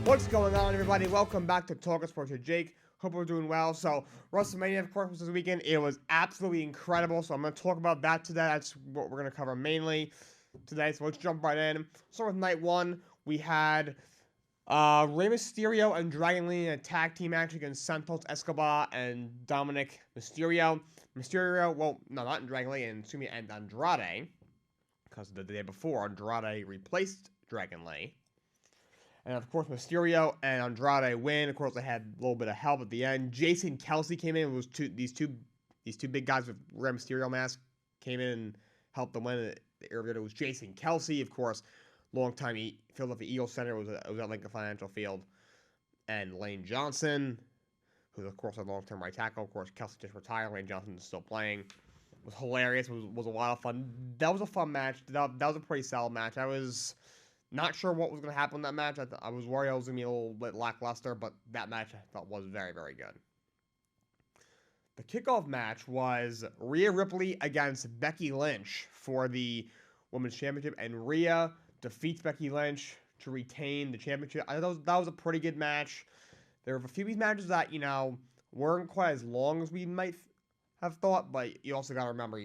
What's going on, everybody? Welcome back to Talkin Sports with Jake. Hope we're doing well. So, WrestleMania, of course, was this weekend. It was absolutely incredible. So, I'm going to talk about that today. That's what we're going to cover mainly today. So, let's jump right in. Start with night one. We had Rey Mysterio and Dragon Lee in a tag team match against Santos Escobar and Dominic Mysterio. Well, no, not in Dragon Lee, and Andrade, because the day before, Andrade replaced Dragon Lee. And of course, Mysterio and Andrade win. Of course, they had a little bit of help at the end. Jason Kelsey came in. It was these two big guys with Rey Mysterio mask came in and helped them win. It was Jason Kelsey, of course, longtime Philadelphia Eagles center. It was at Lincoln Financial Field, and Lane Johnson, who's of course a long-term right tackle. Of course, Kelsey just retired. Lane Johnson is still playing. It was hilarious. It was a lot of fun. That was a fun match. That was a pretty solid match. I was not sure what was going to happen in that match. I was worried I was going to be a little bit lackluster, but that match I thought was very, very good. The kickoff match was Rhea Ripley against Becky Lynch for the Women's Championship, and Rhea defeats Becky Lynch to retain the championship. I thought that was a pretty good match. There were a few of these matches that, weren't quite as long as we might have thought, but you also got to remember,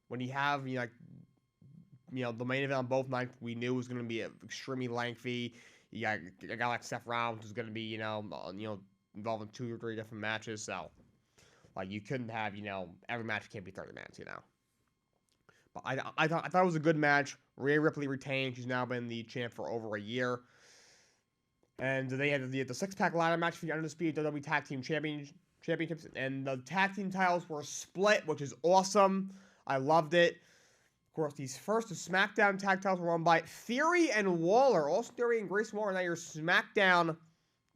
when you have, the main event on both nights we knew was going to be extremely lengthy. You got a guy like Seth Rollins who's going to be, involved in 2 or 3 different matches. So, you couldn't have, every match can't be 30 minutes, But I thought it was a good match. Rhea Ripley retained. She's now been the champ for over a year. And they had the 6-pack ladder match for the Undisputed WWE Tag Team Championships. And the tag team titles were split, which is awesome. I loved it. Of course, these first SmackDown tag titles were won by Theory and Waller. Austin Theory and Grayson Waller are now your SmackDown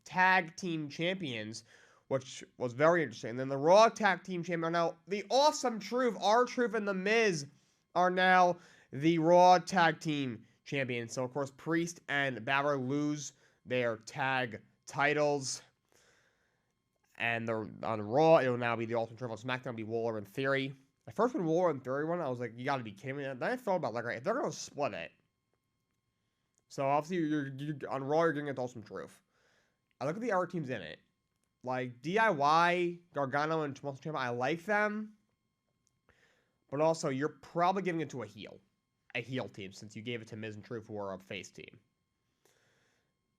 tag team champions, which was very interesting. And then the Raw tag team champions are now the Awesome Truth. R-Truth and The Miz are now the Raw tag team champions. So, of course, Priest and Balor lose their tag titles. And on Raw, it will now be the Awesome Truth. On SmackDown, it'll be Waller and Theory. At first, when Waller and Theory won, I was like, you gotta be kidding me. Then I thought about, if they're gonna split it. So, obviously, you're on Raw, you're gonna get Awesome Truth. I look at the other teams in it. DIY, Gargano, and Tommaso Ciampa, I like them. But also, you're probably giving it to a heel team, since you gave it to Miz and Truth, who are a face team.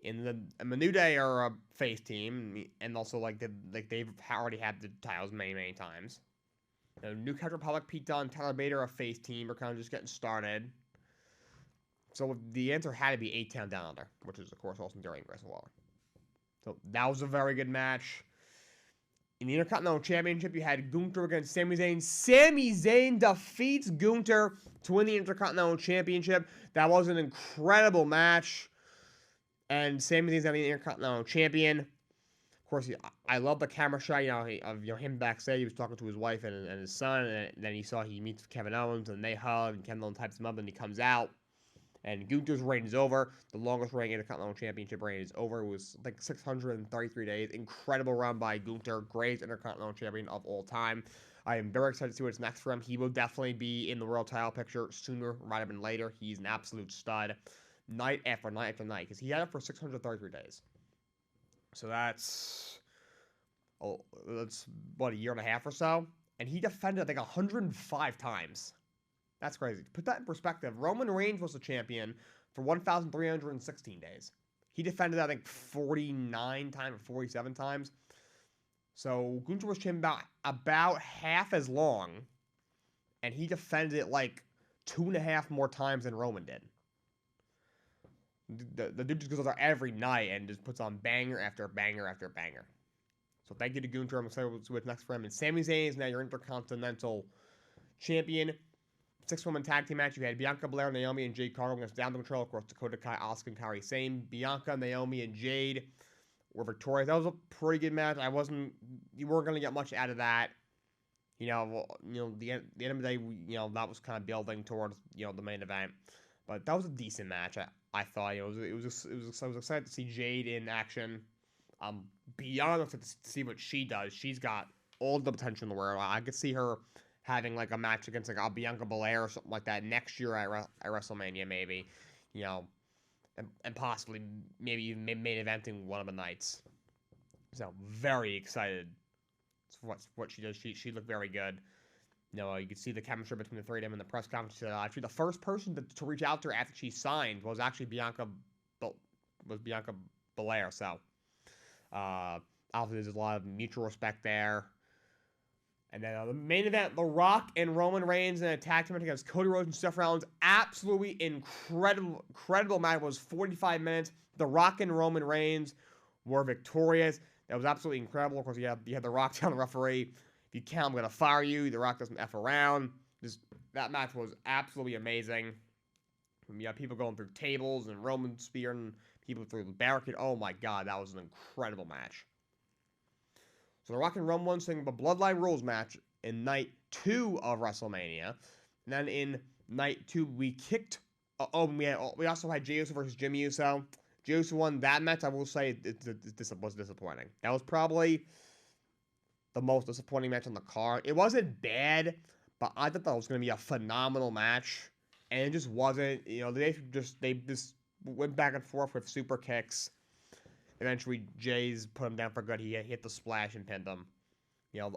And the New Day are a face team, and also, they've already had the titles many, many times. New Cat Republic, Pete Dunne, Tyler Bate are a face team. Are kind of just getting started. So the answer had to be 8-10 Down Under, which is, of course, Austin Theory and Grayson Waller. So that was a very good match. In the Intercontinental Championship, you had Gunther against Sami Zayn. Sami Zayn defeats Gunther to win the Intercontinental Championship. That was an incredible match. And Sami Zayn's now the Intercontinental Champion. Of course, I love the camera shot, of him backstage. He was talking to his wife and his son, and then he meets Kevin Owens, and they hug, and Kevin Owens types him up, and he comes out, and Gunther's reign is over. The longest reigning Intercontinental Championship reign is over. It was 633 days. Incredible run by Gunther, greatest Intercontinental Champion of all time. I am very excited to see what's next for him. He will definitely be in the world title picture sooner rather than later. He's an absolute stud, night after night after night, because he had it for 633 days. So that's what, a year and a half or so? And he defended, I think, 105 times. That's crazy. To put that in perspective, Roman Reigns was the champion for 1,316 days. He defended, I think, 49 times or 47 times. So Gunther was champion about half as long, and he defended it 2.5 more times than Roman did. The dude just goes out there every night and just puts on banger after banger after banger. So thank you to Gunther. I'm excited to see what's next for him. And Sami Zayn is now your Intercontinental Champion. 6-woman tag team match. You had Bianca Belair, Naomi, and Jade Cargill against Down the Control. Of course, Dakota Kai, Asuka, and Kairi Sane. Bianca, Naomi, and Jade were victorious. That was a pretty good match. You weren't going to get much out of that. The end of the day, that was kind of building towards, the main event. But that was a decent match. I thought I was excited to see Jade in action. Beyond excited to see what she does. She's got all the potential in the world. I could see her having a match against a Bianca Belair or something like that next year at WrestleMania, maybe. and possibly maybe even main eventing one of the nights. So very excited for what she does. She looked very good. You could see the chemistry between the three of them in the press conference. She said, actually, the first person to reach out to her after she signed was actually Bianca Belair. So, obviously, there's a lot of mutual respect there. And then the main event, The Rock and Roman Reigns in a tag team against Cody Rhodes and Seth Rollins. Absolutely incredible match. It was 45 minutes. The Rock and Roman Reigns were victorious. That was absolutely incredible. Of course, you had The Rock telling the referee, if you count, I'm going to fire you. The Rock doesn't F around. That match was absolutely amazing. You had people going through tables and Roman spearing people through the barricade. Oh my God, that was an incredible match. So The Rock and Roman won the Bloodline Rules match in night 2 of WrestleMania. And then in night 2, we kicked... we also had Jey Uso versus Jimmy Uso. Jey Uso won that match. I will say it was disappointing. That was probably the most disappointing match on the card. It wasn't bad, but I thought that was going to be a phenomenal match. And it just wasn't. They just went back and forth with super kicks. Eventually, Jay's put him down for good. He hit the splash and pinned him.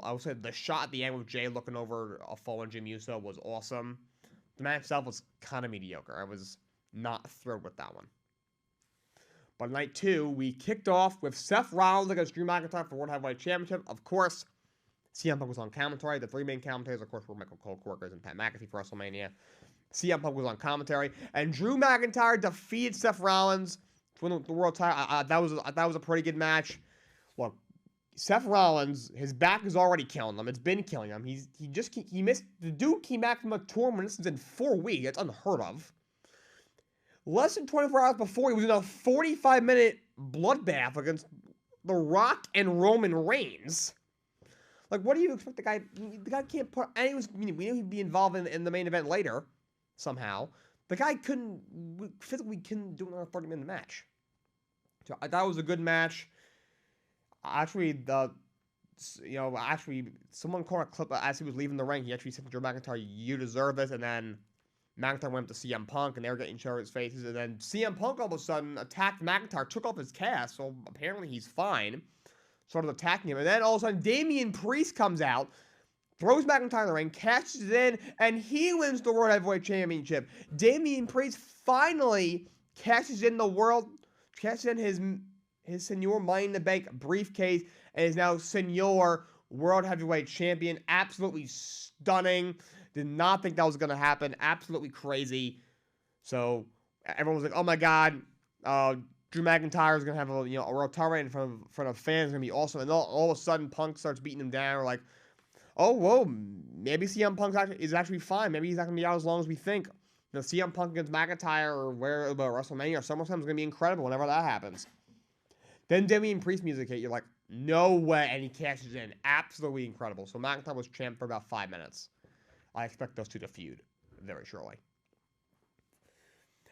I would say the shot at the end with Jay looking over a fallen Jim Uso was awesome. The match itself was kind of mediocre. I was not thrilled with that one. But night 2, we kicked off with Seth Rollins against Drew McIntyre for World Heavyweight Championship. Of course, CM Punk was on commentary. The 3 main commentators, of course, were Michael Cole Corkers and Pat McAfee for WrestleMania. CM Punk was on commentary, and Drew McIntyre defeated Seth Rollins to win the world title. That was a pretty good match. Look, Seth Rollins, his back is already killing him. It's been killing him. He missed. The dude came back from a tournament in 4 weeks. That's unheard of. Less than 24 hours before, he was in a 45-minute bloodbath against The Rock and Roman Reigns. Like, what do you expect the guy? The guy can't put. And we knew he'd be involved in the main event later, somehow. The guy physically couldn't do another 30-minute match. So I thought it was a good match. Actually, someone caught a clip as he was leaving the ring. He actually said to Drew McIntyre, "You deserve this," and then McIntyre went up to CM Punk, and they were getting each other's faces, and then CM Punk all of a sudden attacked McIntyre, took off his cast, so apparently he's fine. Started attacking him, and then all of a sudden Damian Priest comes out, throws McIntyre in the ring, cashes in, and he wins the World Heavyweight Championship. Damian Priest finally cashes in his Senior Money in the Bank briefcase, and is now Senior World Heavyweight Champion. Absolutely stunning. Did not think that was going to happen. Absolutely crazy. So everyone was like, "Oh my God, Drew McIntyre is going to have a world title reign in front of fans. It's going to be awesome." And all of a sudden, Punk starts beating him down. We're like, "Oh, whoa, maybe CM Punk is actually fine. Maybe he's not going to be out as long as we think." CM Punk against McIntyre or WrestleMania or SummerSlam is going to be incredible whenever that happens. Then Damian Priest music hit. You're like, no way. And he cashes in. Absolutely incredible. So McIntyre was champ for about 5 minutes. I expect those two to feud very shortly.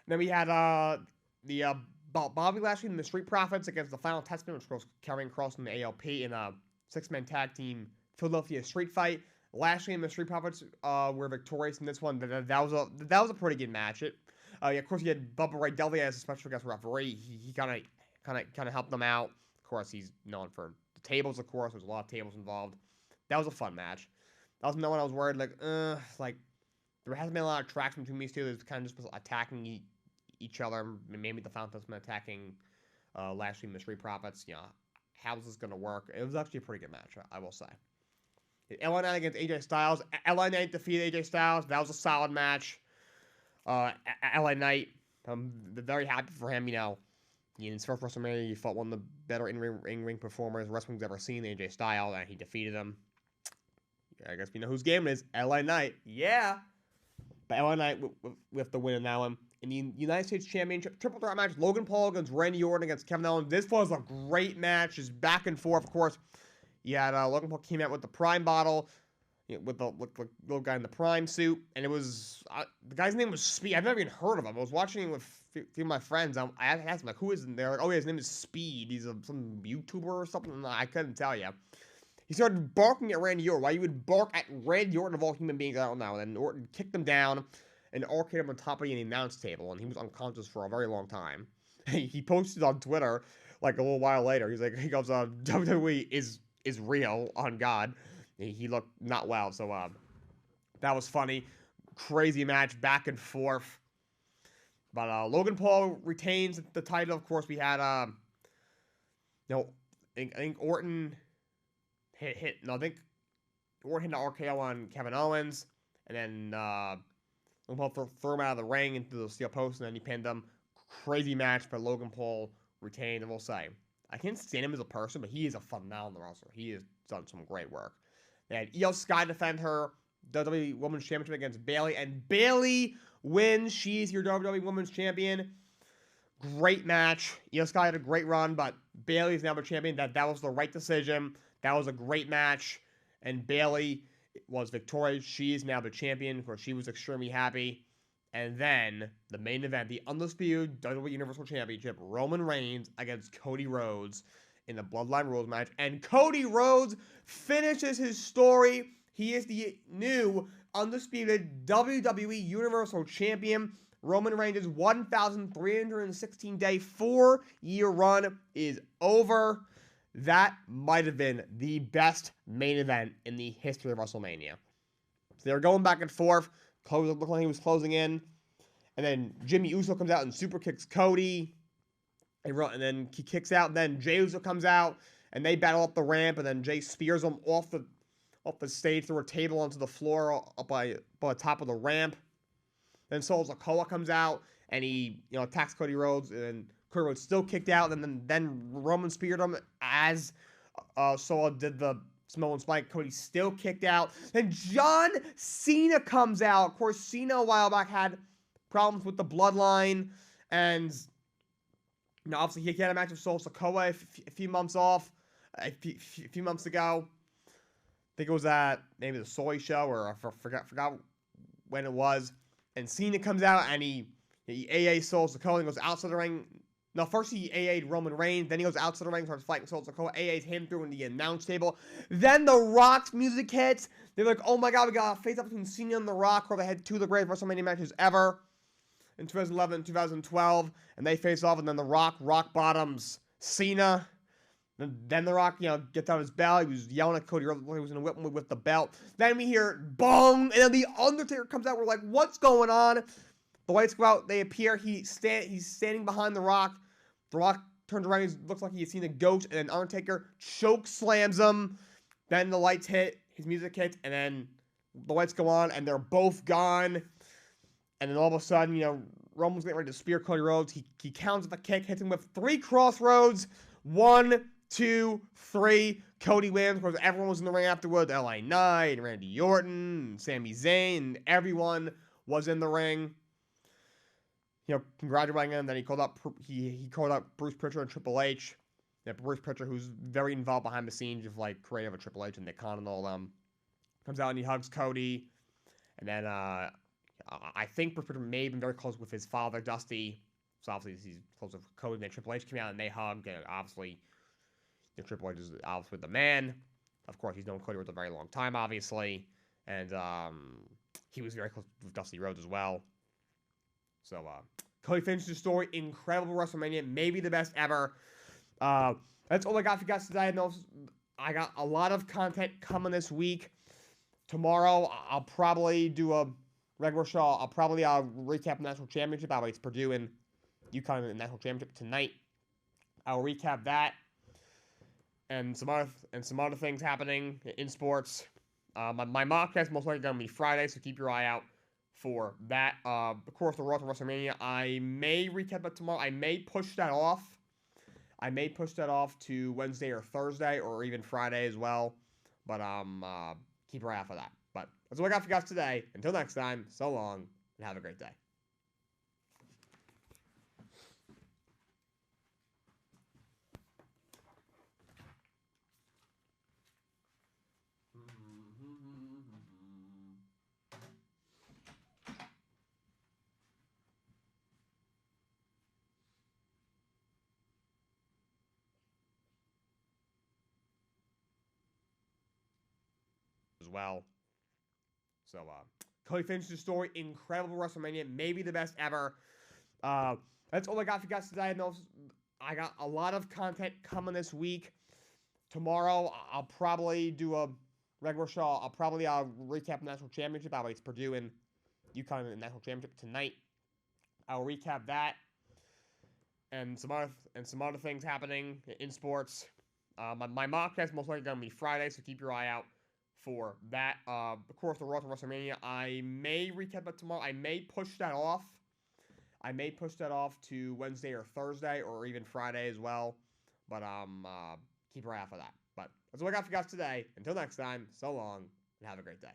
Then we had Bobby Lashley and the Street Profits against the Final Testament, which was Karrion Kross and the ALP in a 6-man tag team Philadelphia street fight. Lashley and the Street Profits were victorious in this one. That was a pretty good match. Of course, you had Bubba Ray Dudley as a special guest referee. He kind of helped them out. Of course, he's known for the tables. Of course, there's a lot of tables involved. That was a fun match. That was no one I was worried like there hasn't been a lot of traction between these two. There's kind of just attacking each other. Maybe the Final Testament attacking Lashley and the Street Profits. How's this gonna work? It was actually a pretty good match, I will say. LA Knight against AJ Styles. LA Knight defeated AJ Styles. That was a solid match. LA Knight, I'm very happy for him. In his first WrestleMania, he fought one of the better in-ring performers wrestling's ever seen, AJ Styles, and he defeated him. I guess we know whose game it is. LA Knight. Yeah. But LA Knight with the win in that one. In the United States Championship triple threat match, Logan Paul against Randy Orton against Kevin Owens. This was a great match. Just back and forth, of course. You had Logan Paul came out with the Prime bottle, with the little guy in the Prime suit, and it was the guy's name was Speed. I've never even heard of him. I was watching him with a few of my friends. I asked him like, who is in there? Like, oh yeah, his name is Speed. He's some YouTuber or something. I couldn't tell you. He started barking at Randy Orton. Why you would bark at Randy Orton of all human beings? I don't know. And then Orton kicked him down and arcaded him on top of the announce table, and he was unconscious for a very long time. he posted on Twitter like a little while later. He goes, WWE is real on God. He looked not well, so that was funny. Crazy match, back and forth. But Logan Paul retains the title. Of course, we had you know, I think Orton hit. No, I think Orton hit an RKO on Kevin Owens, and then Logan Paul threw him out of the ring into the steel post, and then he pinned him. Crazy match, but Logan Paul retained. And we'll say, I can't stand him as a person, but he is a phenomenal wrestler. He has done some great work. They had Io Sky defend her WWE Women's Championship against Bayley, and Bayley wins. She's your WWE Women's Champion. Great match. Io Sky had a great run, but Bayley is now the champion. That was the right decision. That was a great match, and Bayley was victorious. She is now the champion, where she was extremely happy. And then the main event, the undisputed WWE Universal Championship, Roman Reigns against Cody Rhodes in the Bloodline Rules match. And Cody Rhodes finishes his story. He is the new undisputed WWE Universal Champion. Roman Reigns' 1,316-day, 4-year run is over. That might have been the best main event in the history of WrestleMania. So they were going back and forth. Cody looked like he was closing in. And then Jimmy Uso comes out and super kicks Cody. And then he kicks out. And then Jey Uso comes out. And they battle up the ramp. And then Jey spears him off the stage through a table onto the floor up by the top of the ramp. Then Solo Sikoa comes out. And he attacks Cody Rhodes. And Cody Rhodes still kicked out. And then Roman speared him as Solo did the Samoan Spike. Cody still kicked out. Then John Cena comes out. Of course, Cena a while back had problems with the bloodline. And obviously he had a match with Solo Sikoa a few months off. A few months ago. I think it was at maybe the Soy Show, or I forgot when it was. And Cena comes out and he AA Solo Sikoa and goes outside the ring. No, first he AA'd Roman Reigns, then he goes out to the ring, starts fighting Solo Sikoa, AA's him through in the announce table. Then The Rock's music hits. They're like, oh my god, we got a face-up between Cena and The Rock, where they had two of the greatest WrestleMania matches ever in 2011 and 2012, and they face off, and then The Rock bottoms Cena. Then The Rock, gets out his belt. He was yelling at Cody Rhodes. He was going to whip him with the belt. Then we hear boom, and then The Undertaker comes out. We're like, what's going on? The lights go out. They appear. He's standing behind The Rock. The Rock turns around. He looks like he's seen a ghost. And then Undertaker choke slams him. Then the lights hit. His music hits. And then the lights go on. And they're both gone. And then all of a sudden, Roman's getting ready to spear Cody Rhodes. He counters the kick. Hits him with 3 crossroads. 1, 2, 3. Cody wins. Of course, everyone was in the ring afterwards. LA Knight, and Randy Orton, and Sami Zayn. And everyone was in the ring. Congratulating him. Then he called up Bruce Pritchard and Triple H. Bruce Pritchard, who's very involved behind the scenes of creative of Triple H and Nick Khan and all them, comes out and he hugs Cody. And then I think Bruce Pritchard may have been very close with his father, Dusty. So obviously he's close with Cody. And then Triple H came out and they hugged. And obviously, Triple H is obviously the man. Of course, he's known Cody for a very long time, obviously, and he was very close with Dusty Rhodes as well. So, Cody finished the story. Incredible WrestleMania. Maybe the best ever. That's all I got for you guys today. I know I got a lot of content coming this week. Tomorrow, I'll probably do a regular show. I'll probably recap the National Championship. It's Purdue and UConn in the National Championship tonight. I'll recap that. And some other things happening in sports. My mock test most likely going to be Friday, so keep your eye out for that. Of course, the Raw to WrestleMania, I may recap it tomorrow. I may push that off. To Wednesday or Thursday, or even Friday as well. But keep your eye out for that. But that's all I got for you guys today. Until next time, so long, and have a great day. As well. So, Cody finished the story. Incredible WrestleMania. Maybe the best ever. That's all I got for you guys today. I know I got a lot of content coming this week. Tomorrow, I'll probably do a regular show. I'll probably recap the national championship. By the way, it's Purdue and UConn in the national championship tonight. I'll recap that and some other things happening in sports. My mock test most likely gonna be Friday, so keep your eye out for that. Of course, the Road to WrestleMania. I may recap it tomorrow. I may push that off. To Wednesday or Thursday or even Friday as well. But keep your eye out for that. But that's all I got for you guys today. Until next time, so long and have a great day.